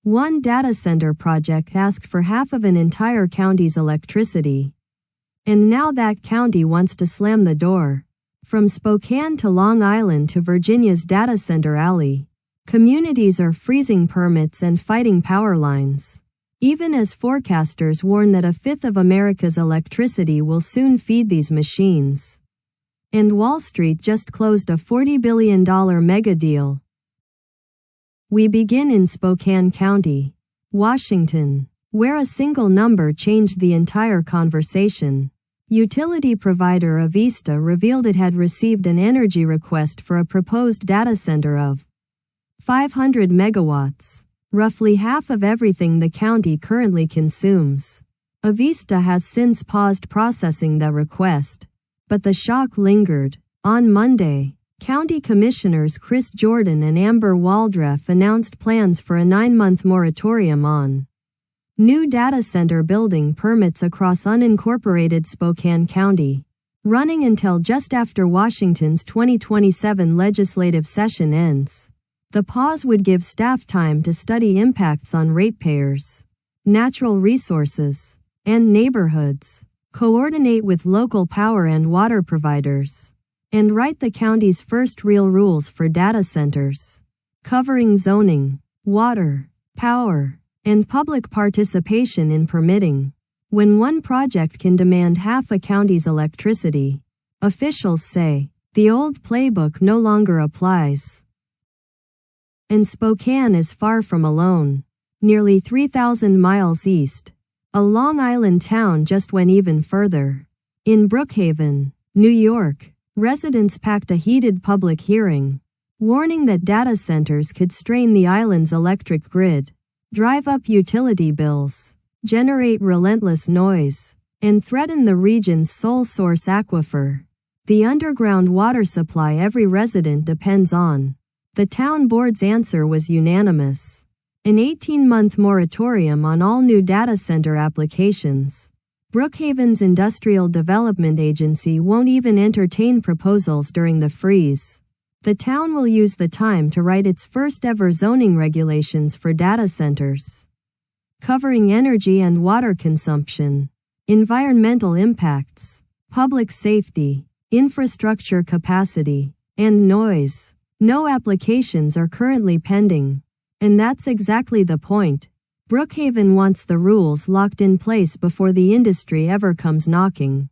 One data center project asked for half of an entire county's electricity. And now that county wants to slam the door. From Spokane to Long Island to Virginia's data center alley, communities are freezing permits and fighting power lines, even as forecasters warn that a fifth of America's electricity will soon feed these machines. And Wall Street just closed a $40 billion mega deal. We begin in Spokane County, Washington, where a single number changed the entire conversation. Utility provider Avista revealed it had received an energy request for a proposed data center of 500 megawatts, roughly half of everything the county currently consumes. Avista has since paused processing the request, but the shock lingered. On Monday, County Commissioners Chris Jordan and Amber Waldref announced plans for a 9-month moratorium on new data center building permits across unincorporated Spokane County, running until just after Washington's 2027 legislative session ends. The pause would give staff time to study impacts on ratepayers, natural resources, and neighborhoods, coordinate with local power and water providers, and write the county's first real rules for data centers, covering zoning, water, power, and public participation in permitting. When one project can demand half a county's electricity, officials say, the old playbook no longer applies. And Spokane is far from alone. Nearly 3,000 miles east, a Long Island town just went even further. In Brookhaven, New York, residents packed a heated public hearing, warning that data centers could strain the island's electric grid, drive up utility bills, generate relentless noise, and threaten the region's sole source aquifer, the underground water supply every resident depends on. The town board's answer was unanimous: an 18-month moratorium on all new data center applications. Brookhaven's Industrial Development Agency won't even entertain proposals during the freeze. The town will use the time to write its first-ever zoning regulations for data centers, covering energy and water consumption, environmental impacts, public safety, infrastructure capacity, and noise. No applications are currently pending. And that's exactly the point. Brookhaven wants the rules locked in place before the industry ever comes knocking.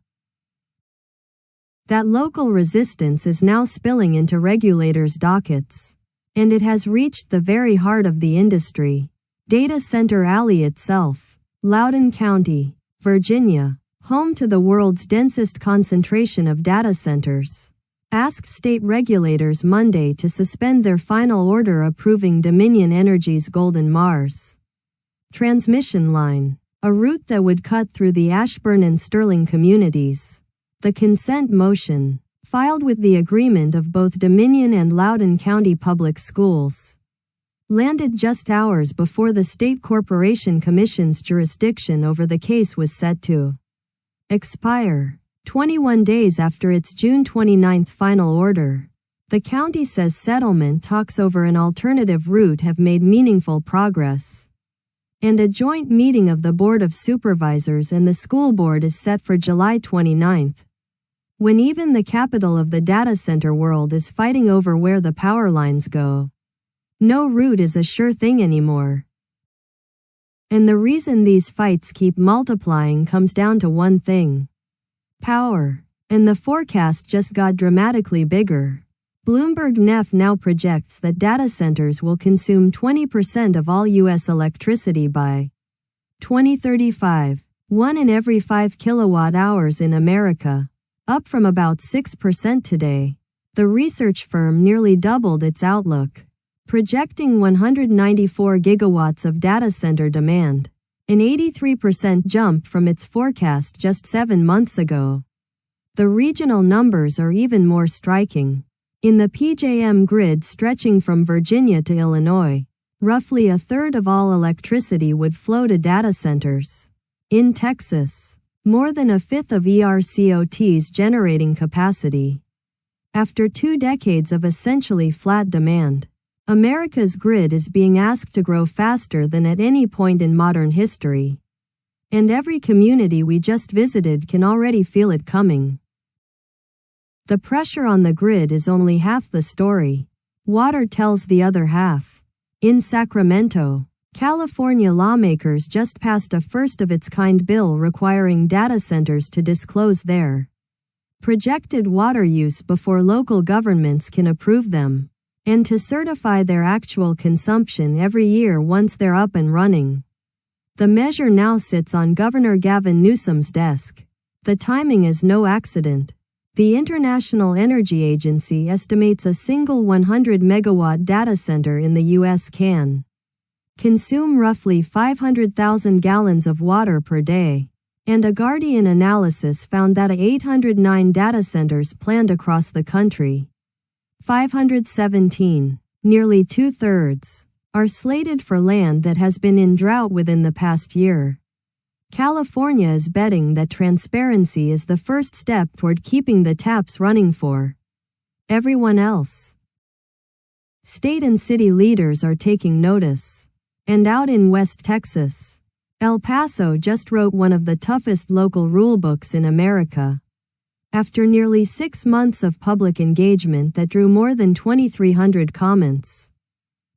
That local resistance is now spilling into regulators' dockets. And it has reached the very heart of the industry. Data Center Alley itself, Loudoun County, Virginia, home to the world's densest concentration of data centers, asked state regulators Monday to suspend their final order approving Dominion Energy's Golden Mars transmission line, a route that would cut through the Ashburn and Sterling communities. The consent motion, filed with the agreement of both Dominion and Loudoun County Public Schools, landed just hours before the State Corporation Commission's jurisdiction over the case was set to expire, 21 days after its June 29 final order. The county says settlement talks over an alternative route have made meaningful progress, and a joint meeting of the Board of Supervisors and the school board is set for July 29. When even the capital of the data center world is fighting over where the power lines go, no route is a sure thing anymore. And the reason these fights keep multiplying comes down to one thing: power. And the forecast just got dramatically bigger. Bloomberg NEF now projects that data centers will consume 20% of all U.S. electricity by 2035, 1 in every 5 kilowatt-hours in America, up from about 6% today. The research firm nearly doubled its outlook, projecting 194 gigawatts of data center demand, an 83% jump from its forecast just 7 months ago. The regional numbers are even more striking. In the PJM grid stretching from Virginia to Illinois, roughly a third of all electricity would flow to data centers. In Texas, more than a fifth of ERCOT's generating capacity. After 2 decades of essentially flat demand, America's grid is being asked to grow faster than at any point in modern history. And every community we just visited can already feel it coming. The pressure on the grid is only half the story. Water tells the other half. In Sacramento, California lawmakers just passed a first-of-its-kind bill requiring data centers to disclose their projected water use before local governments can approve them, and to certify their actual consumption every year once they're up and running. The measure now sits on Governor Gavin Newsom's desk. The timing is no accident. The International Energy Agency estimates a single 100-megawatt data center in the U.S. can consume roughly 500,000 gallons of water per day, and a Guardian analysis found that 809 data centers planned across the country, 517, nearly two-thirds, are slated for land that has been in drought within the past year. California is betting that transparency is the first step toward keeping the taps running for everyone else. State and city leaders are taking notice. And out in West Texas, El Paso just wrote one of the toughest local rulebooks in America. After nearly 6 months of public engagement that drew more than 2,300 comments,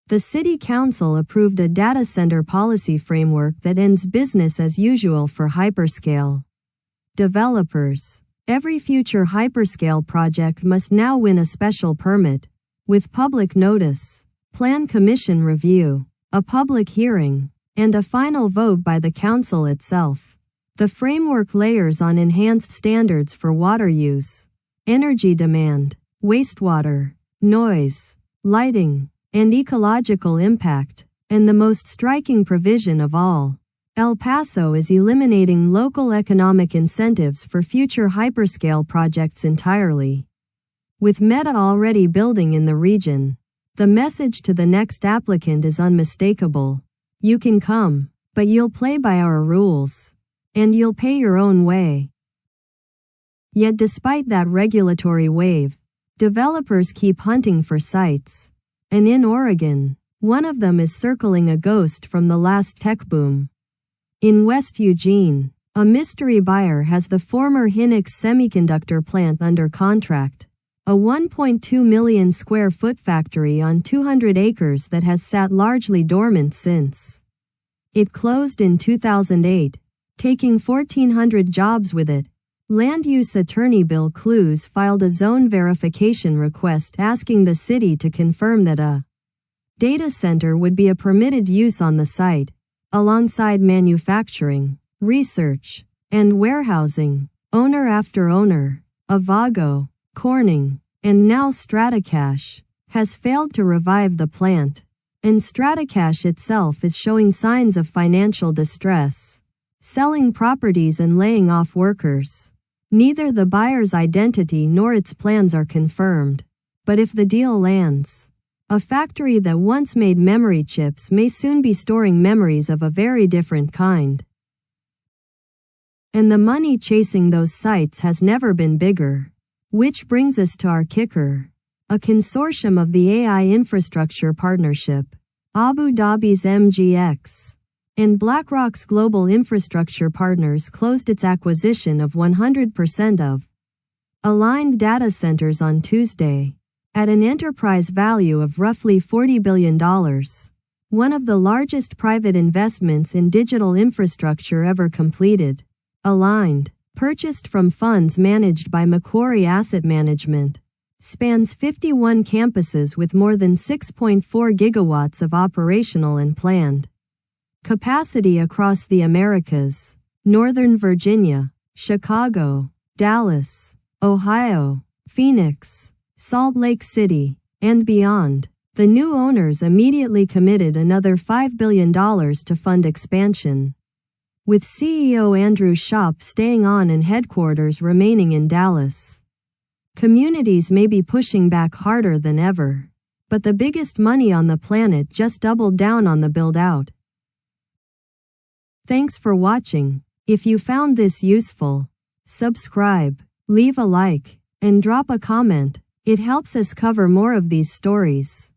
the City Council approved a data center policy framework that ends business as usual for hyperscale developers. Every future hyperscale project must now win a special permit, with public notice, plan commission review, a public hearing, and a final vote by the council itself. The framework layers on enhanced standards for water use, energy demand, wastewater, noise, lighting, and ecological impact, and the most striking provision of all, El Paso is eliminating local economic incentives for future hyperscale projects entirely. With Meta already building in the region, the message to the next applicant is unmistakable. You can come, but you'll play by our rules. And you'll pay your own way. Yet despite that regulatory wave, developers keep hunting for sites. And in Oregon, one of them is circling a ghost from the last tech boom. In West Eugene, a mystery buyer has the former Hynix semiconductor plant under contract, a 1.2 million square foot factory on 200 acres that has sat largely dormant since. It closed in 2008, taking 1,400 jobs with it. Land use attorney Bill Clues filed a zone verification request asking the city to confirm that a data center would be a permitted use on the site, alongside manufacturing, research, and warehousing. Owner after owner, Avago, Corning, and now Stratacache, has failed to revive the plant, and Stratacache itself is showing signs of financial distress, selling properties and laying off workers. Neither the buyer's identity nor its plans are confirmed, but if the deal lands, a factory that once made memory chips may soon be storing memories of a very different kind. And the money chasing those sites has never been bigger. Which brings us to our kicker. A consortium of the AI Infrastructure Partnership, Abu Dhabi's MGX, and BlackRock's Global Infrastructure Partners closed its acquisition of 100% of Aligned Data Centers on Tuesday, at an enterprise value of roughly $40 billion, one of the largest private investments in digital infrastructure ever completed. Aligned, purchased from funds managed by Macquarie Asset Management, spans 51 campuses with more than 6.4 gigawatts of operational and planned capacity across the Americas, Northern Virginia, Chicago, Dallas, Ohio, Phoenix, Salt Lake City, and beyond. The new owners immediately committed another $5 billion to fund expansion, with CEO Andrew Shop staying on and headquarters remaining in Dallas. Communities may be pushing back harder than ever, but the biggest money on the planet just doubled down on the build-out. Thanks for watching. If you found this useful, subscribe, leave a like, and drop a comment. It helps us cover more of these stories.